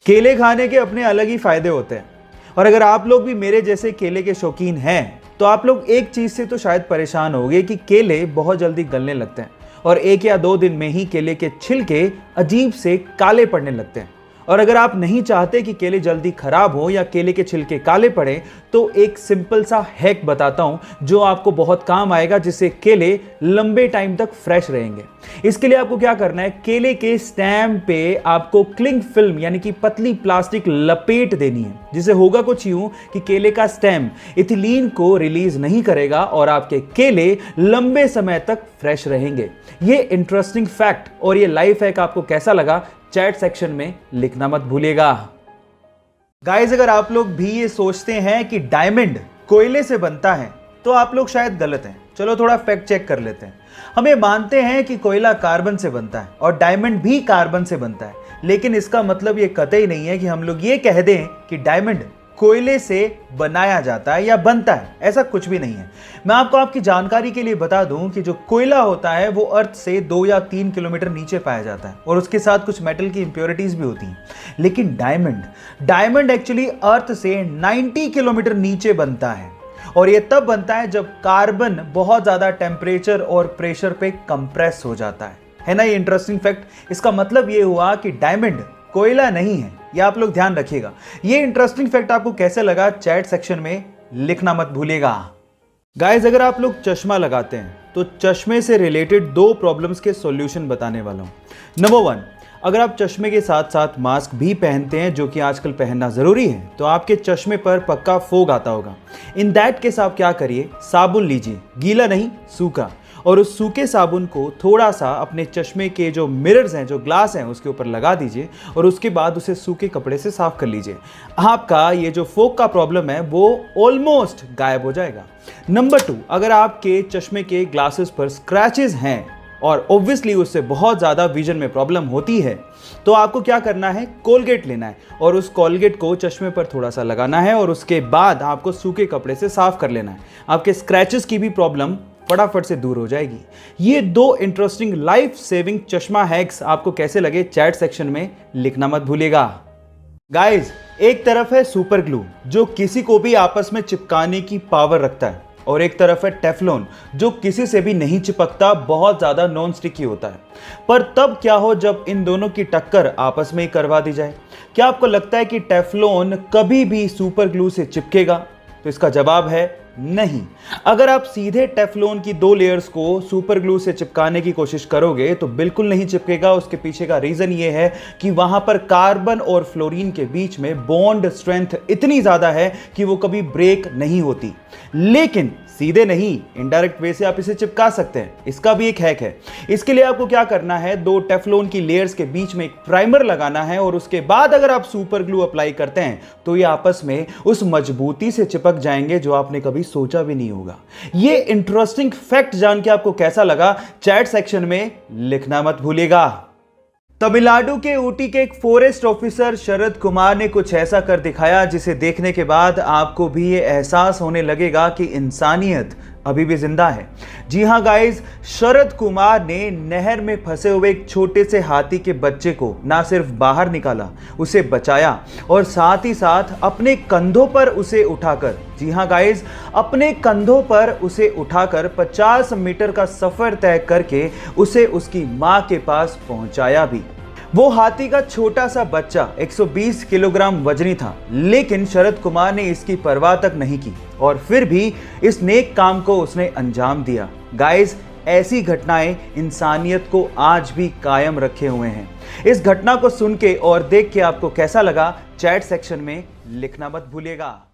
केले खाने के अपने अलग ही फायदे होते हैं और अगर आप लोग भी मेरे जैसे केले के शौकीन हैं तो आप लोग एक चीज से तो शायद परेशान होंगे कि केले बहुत जल्दी गलने लगते हैं और 1 या 2 दिन में ही केले के छिलके अजीब से काले पड़ने लगते हैं। और अगर आप नहीं चाहते कि केले जल्दी खराब हो या केले के छिलके काले पड़े तो एक सिंपल सा हैक बताता हूं जो आपको बहुत काम आएगा, जिससे केले लंबे टाइम तक फ्रेश रहेंगे। इसके लिए आपको क्या करना है, केले के स्टेम पे आपको क्लिंग फिल्म यानी कि पतली प्लास्टिक लपेट देनी है, जिसे होगा कुछ यूं कि केले का स्टेम इथिलीन को रिलीज नहीं करेगा और आपके केले लंबे समय तक फ्रेश रहेंगे। ये इंटरेस्टिंग फैक्ट और ये लाइफ हैक आपको कैसा लगा चैट सेक्शन में लिखना मत भूलिएगा। गाइस, अगर आप लोग भी ये सोचते हैं कि डायमंड कोयले से बनता है तो आप लोग शायद गलत हैं। चलो थोड़ा फैक्ट चेक कर लेते हैं। हम ये मानते हैं कि कोयला कार्बन से बनता है और डायमंड भी कार्बन से बनता है, लेकिन इसका मतलब ये कतई नहीं है कि हम लोग ये कह दें कि डायमंड कोयले से बनाया जाता है या बनता है। ऐसा कुछ भी नहीं है। मैं आपको आपकी जानकारी के लिए बता दूं कि जो कोयला होता है वो अर्थ से 2 या 3 किलोमीटर नीचे पाया जाता है और उसके साथ कुछ मेटल की इंप्योरिटीज भी होती हैं। लेकिन डायमंड एक्चुअली अर्थ से 90 किलोमीटर नीचे बनता है और ये तब बनता है जब कार्बन बहुत ज्यादा टेम्परेचर और प्रेशर पे कंप्रेस हो जाता है ना। ये इंटरेस्टिंग फैक्ट। इसका मतलब ये हुआ कि डायमंड कोयला नहीं है। ये आप लोग ध्यान रखिएगा। ये इंटरेस्टिंग फैक्ट आपको कैसे लगा चैट सेक्शन में लिखना मत भूलिएगा। गाइस, अगर आप लोग चश्मा लगाते हैं तो चश्मे से रिलेटेड 2 प्रॉब्लम्स के सॉल्यूशन बताने वाला हूं। नंबर 1, अगर आप चश्मे के साथ साथ मास्क भी पहनते हैं, जो कि आजकल पहनना जरूरी है, तो आपके चश्मे पर पक्का फोग आता होगा। इन दैट केस आप क्या करिए, साबुन लीजिए, गीला नहीं सूखा, और उस सूखे साबुन को थोड़ा सा अपने चश्मे के जो मिरर्स हैं, जो ग्लास हैं, उसके ऊपर लगा दीजिए और उसके बाद उसे सूखे कपड़े से साफ कर लीजिए। आपका ये जो फोग का प्रॉब्लम है वो ऑलमोस्ट गायब हो जाएगा। नंबर 2, अगर आपके चश्मे के ग्लासेस पर स्क्रैचेस हैं और ऑब्वियसली उससे बहुत ज़्यादा विजन में प्रॉब्लम होती है, तो आपको क्या करना है, कोलगेट लेना है और उस कोलगेट को चश्मे पर थोड़ा सा लगाना है और उसके बाद आपको सूखे कपड़े से साफ कर लेना है। आपके स्क्रैचेस की भी प्रॉब्लम फटाफट से दूर हो जाएगी। ये 2 इंटरेस्टिंग लाइफ सेविंग चश्मा हैक्स आपको कैसे लगे चैट सेक्शन में लिखना मत भूलिएगा। गाइस, एक तरफ है सुपर ग्लू जो किसी को भी आपस में चिपकाने की पावर रखता है और एक तरफ है टेफ्लॉन जो किसी से भी नहीं चिपकता, बहुत ज्यादा नॉन स्टिकी होता है। पर तब क्या हो जब इन दोनों की टक्कर आपस में ही करवा दी जाए? क्या आपको लगता है कि टेफ्लॉन कभी भी सुपर ग्लू से चिपकेगा? तो इसका जवाब है नहीं। अगर आप सीधे टेफ्लॉन की 2 लेयर्स को सुपर ग्लू से चिपकाने की कोशिश करोगे तो बिल्कुल नहीं चिपकेगा। उसके पीछे का रीजन ये है कि वहां पर कार्बन और फ्लोरीन के बीच में बॉन्ड स्ट्रेंथ इतनी ज्यादा है कि वो कभी ब्रेक नहीं होती। लेकिन सीधे नहीं, इनडायरेक्ट वे से आप इसे चिपका सकते हैं। इसका भी एक हैक है। इसके लिए आपको क्या करना है, 2 टेफ्लॉन की लेयर्स के बीच में एक प्राइमर लगाना है और उसके बाद अगर आप सुपर ग्लू अप्लाई करते हैं तो ये आपस में उस मजबूती से चिपक जाएंगे जो आपने कभी सोचा भी नहीं होगा। ये इंटरेस्टिंग फैक्ट जान के आपको कैसा लगा चैट सेक्शन में लिखना मत भूलिएगा। तमिलनाडु के ऊटी के एक फॉरेस्ट ऑफिसर शरद कुमार ने कुछ ऐसा कर दिखाया जिसे देखने के बाद आपको भी ये एहसास होने लगेगा कि इंसानियत अभी भी जिंदा है। जी हां गाइस, शरद कुमार ने नहर में फंसे हुए एक छोटे से हाथी के बच्चे को ना सिर्फ बाहर निकाला, उसे बचाया और साथ ही साथ अपने कंधों पर उसे उठाकर, जी हां गाइस, अपने कंधों पर उसे उठाकर 50 मीटर का सफर तय करके उसे उसकी मां के पास पहुंचाया भी। वो हाथी का छोटा सा बच्चा 120 किलोग्राम वजनी था, लेकिन शरद कुमार ने इसकी परवाह तक नहीं की और फिर भी इस नेक काम को उसने अंजाम दिया। गाइस, ऐसी घटनाएं इंसानियत को आज भी कायम रखे हुए हैं। इस घटना को सुन के और देख के आपको कैसा लगा चैट सेक्शन में लिखना मत भूलिएगा।